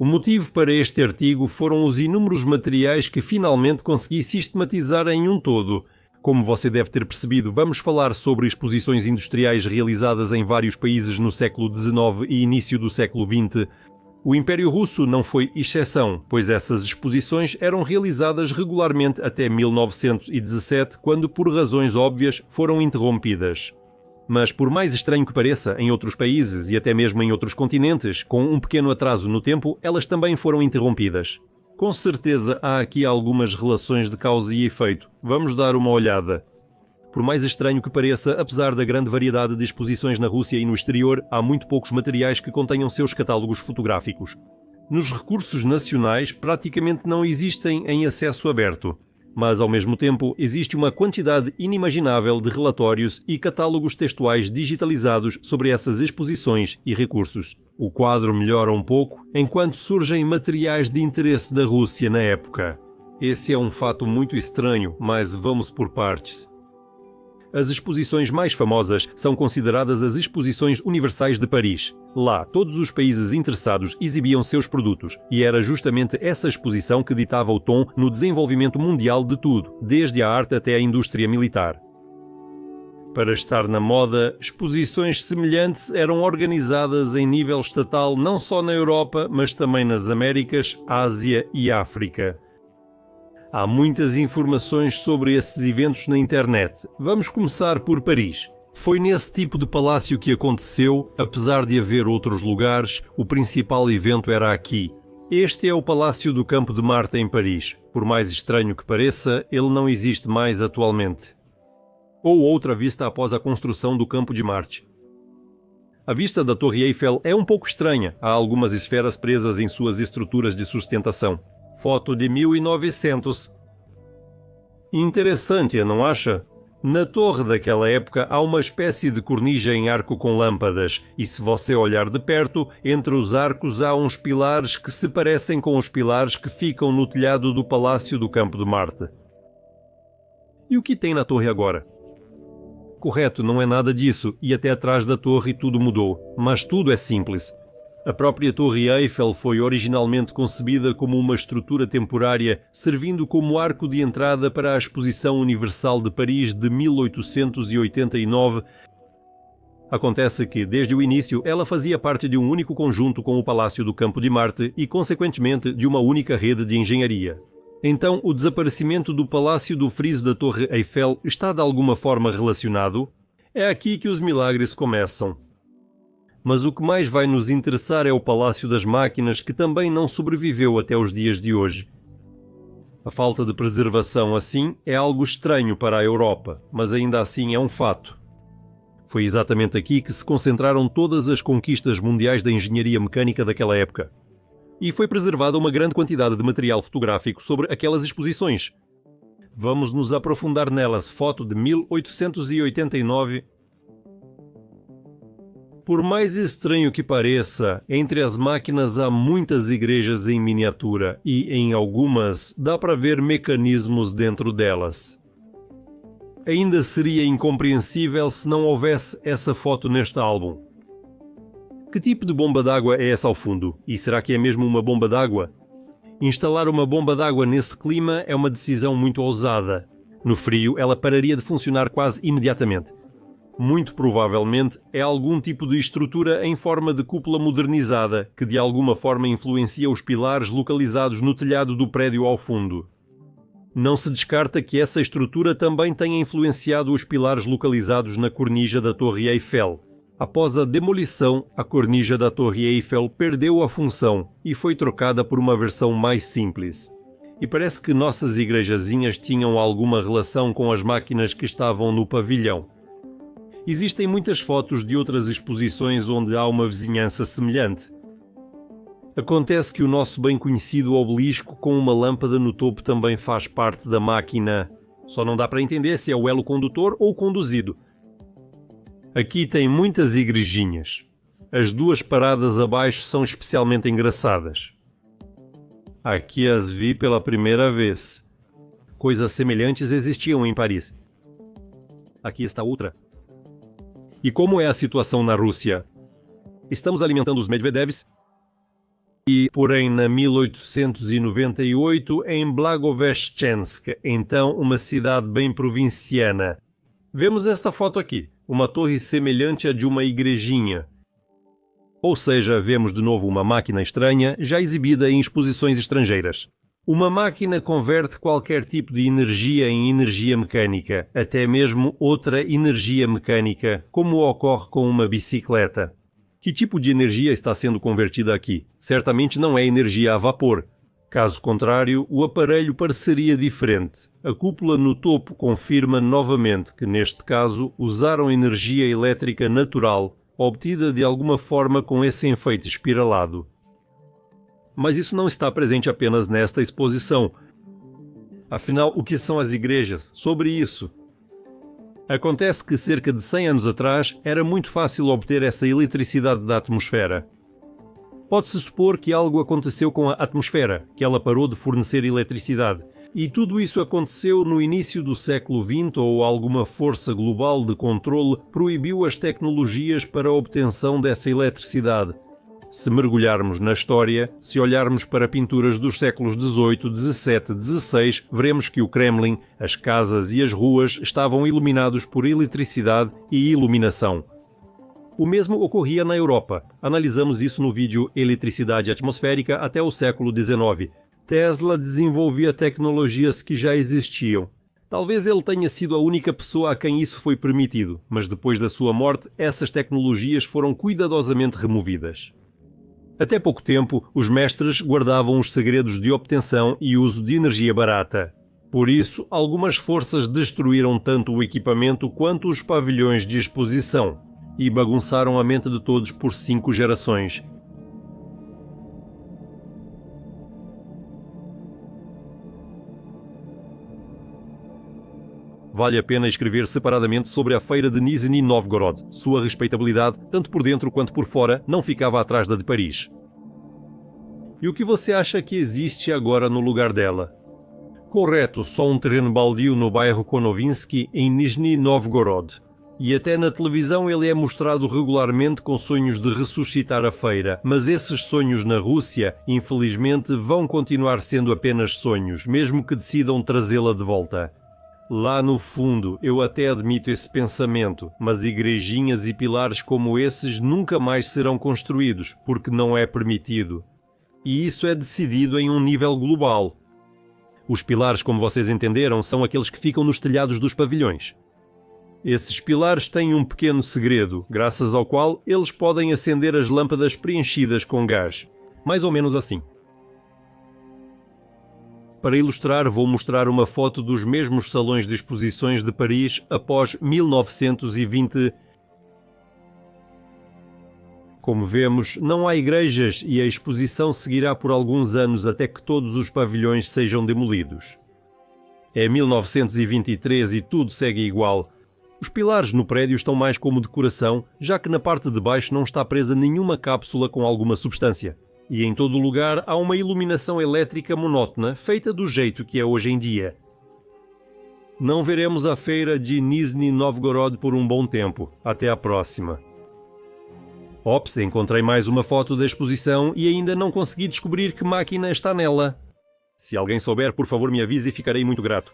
O motivo para este artigo foram os inúmeros materiais que finalmente consegui sistematizar em um todo. Como você deve ter percebido, vamos falar sobre exposições industriais realizadas em vários países no século XIX e início do século XX. O Império Russo não foi exceção, pois essas exposições eram realizadas regularmente até 1917, quando, por razões óbvias, foram interrompidas. Mas, por mais estranho que pareça, em outros países e até mesmo em outros continentes, com um pequeno atraso no tempo, elas também foram interrompidas. Com certeza há aqui algumas relações de causa e efeito. Vamos dar uma olhada. Por mais estranho que pareça, apesar da grande variedade de exposições na Rússia e no exterior, há muito poucos materiais que contenham seus catálogos fotográficos. Nos recursos nacionais, praticamente não existem em acesso aberto. Mas, ao mesmo tempo, existe uma quantidade inimaginável de relatórios e catálogos textuais digitalizados sobre essas exposições e recursos. O quadro melhora um pouco enquanto surgem materiais de interesse da Rússia na época. Esse é um fato muito estranho, mas vamos por partes. As exposições mais famosas são consideradas as Exposições Universais de Paris. Lá, todos os países interessados exibiam seus produtos, e era justamente essa exposição que ditava o tom no desenvolvimento mundial de tudo, desde a arte até a indústria militar. Para estar na moda, exposições semelhantes eram organizadas em nível estatal não só na Europa, mas também nas Américas, Ásia e África. Há muitas informações sobre esses eventos na internet. Vamos começar por Paris. Foi nesse tipo de palácio que aconteceu, apesar de haver outros lugares, o principal evento era aqui. Este é o Palácio do Campo de Marte em Paris. Por mais estranho que pareça, ele não existe mais atualmente. Ou outra vista após a construção do Campo de Marte. A vista da Torre Eiffel é um pouco estranha. Há algumas esferas presas em suas estruturas de sustentação. Foto de 1900. Interessante, não acha? Na torre daquela época há uma espécie de cornija em arco com lâmpadas, e se você olhar de perto, entre os arcos há uns pilares que se parecem com os pilares que ficam no telhado do Palácio do Campo de Marte. E o que tem na torre agora? Correto, não é nada disso, e até atrás da torre tudo mudou, mas tudo é simples. A própria Torre Eiffel foi originalmente concebida como uma estrutura temporária, servindo como arco de entrada para a Exposição Universal de Paris de 1889. Acontece que, desde o início, ela fazia parte de um único conjunto com o Palácio do Campo de Marte e, consequentemente, de uma única rede de engenharia. Então, o desaparecimento do Palácio do Friso da Torre Eiffel está de alguma forma relacionado? É aqui que os milagres começam. Mas o que mais vai nos interessar é o Palácio das Máquinas, que também não sobreviveu até os dias de hoje. A falta de preservação assim é algo estranho para a Europa, mas ainda assim é um fato. Foi exatamente aqui que se concentraram todas as conquistas mundiais da engenharia mecânica daquela época. E foi preservada uma grande quantidade de material fotográfico sobre aquelas exposições. Vamos nos aprofundar nelas. Foto de 1889. Por mais estranho que pareça, entre as máquinas há muitas igrejas em miniatura e, em algumas, dá para ver mecanismos dentro delas. Ainda seria incompreensível se não houvesse essa foto neste álbum. Que tipo de bomba d'água é essa ao fundo? E será que é mesmo uma bomba d'água? Instalar uma bomba d'água nesse clima é uma decisão muito ousada. No frio, ela pararia de funcionar quase imediatamente. Muito provavelmente é algum tipo de estrutura em forma de cúpula modernizada que de alguma forma influencia os pilares localizados no telhado do prédio ao fundo. Não se descarta que essa estrutura também tenha influenciado os pilares localizados na cornija da Torre Eiffel. Após a demolição, a cornija da Torre Eiffel perdeu a função e foi trocada por uma versão mais simples. E parece que nossas igrejazinhas tinham alguma relação com as máquinas que estavam no pavilhão. Existem muitas fotos de outras exposições onde há uma vizinhança semelhante. Acontece que o nosso bem conhecido obelisco com uma lâmpada no topo também faz parte da máquina. Só não dá para entender se é o elo condutor ou conduzido. Aqui tem muitas igrejinhas. As duas paradas abaixo são especialmente engraçadas. Aqui as vi pela primeira vez. Coisas semelhantes existiam em Paris. Aqui está outra. E como é a situação na Rússia? Estamos alimentando os Medvedevs? porém na 1898 em Blagoveshchensk, então uma cidade bem provinciana. Vemos esta foto aqui, uma torre semelhante à de uma igrejinha. Ou seja, vemos de novo uma máquina estranha, já exibida em exposições estrangeiras. Uma máquina converte qualquer tipo de energia em energia mecânica, até mesmo outra energia mecânica, como ocorre com uma bicicleta. Que tipo de energia está sendo convertida aqui? Certamente não é energia a vapor. Caso contrário, o aparelho pareceria diferente. A cúpula no topo confirma novamente que, neste caso, usaram energia elétrica natural, obtida de alguma forma com esse efeito espiralado. Mas isso não está presente apenas nesta exposição. Afinal, o que são as igrejas? Sobre isso. Acontece que cerca de 100 anos atrás era muito fácil obter essa eletricidade da atmosfera. Pode-se supor que algo aconteceu com a atmosfera, que ela parou de fornecer eletricidade. E tudo isso aconteceu no início do século XX ou alguma força global de controle proibiu as tecnologias para a obtenção dessa eletricidade. Se mergulharmos na história, se olharmos para pinturas dos séculos XVIII, XVII, XVI, veremos que o Kremlin, as casas e as ruas estavam iluminados por eletricidade e iluminação. O mesmo ocorria na Europa. Analisamos isso no vídeo Eletricidade Atmosférica até o século XIX. Tesla desenvolvia tecnologias que já existiam. Talvez ele tenha sido a única pessoa a quem isso foi permitido, mas depois da sua morte, essas tecnologias foram cuidadosamente removidas. Até pouco tempo, os mestres guardavam os segredos de obtenção e uso de energia barata. Por isso, algumas forças destruíram tanto o equipamento quanto os pavilhões de exposição e bagunçaram a mente de todos por 5 gerações. Vale a pena escrever separadamente sobre a feira de Nizhny Novgorod. Sua respeitabilidade, tanto por dentro quanto por fora, não ficava atrás da de Paris. E o que você acha que existe agora no lugar dela? Correto, só um terreno baldio no bairro Konovinsky, em Nizhny Novgorod. E até na televisão ele é mostrado regularmente com sonhos de ressuscitar a feira, mas esses sonhos na Rússia, infelizmente, vão continuar sendo apenas sonhos, mesmo que decidam trazê-la de volta. Lá no fundo, eu até admito esse pensamento, mas igrejinhas e pilares como esses nunca mais serão construídos, porque não é permitido. E isso é decidido em um nível global. Os pilares, como vocês entenderam, são aqueles que ficam nos telhados dos pavilhões. Esses pilares têm um pequeno segredo, graças ao qual eles podem acender as lâmpadas preenchidas com gás. Mais ou menos assim. Para ilustrar, vou mostrar uma foto dos mesmos salões de exposições de Paris após 1920. Como vemos, não há igrejas e a exposição seguirá por alguns anos até que todos os pavilhões sejam demolidos. É 1923 e tudo segue igual. Os pilares no prédio estão mais como decoração, já que na parte de baixo não está presa nenhuma cápsula com alguma substância. E em todo lugar há uma iluminação elétrica monótona, feita do jeito que é hoje em dia. Não veremos a feira de Nizhny Novgorod por um bom tempo. Até à próxima. Ops, encontrei mais uma foto da exposição e ainda não consegui descobrir que máquina está nela. Se alguém souber, por favor me avise e ficarei muito grato.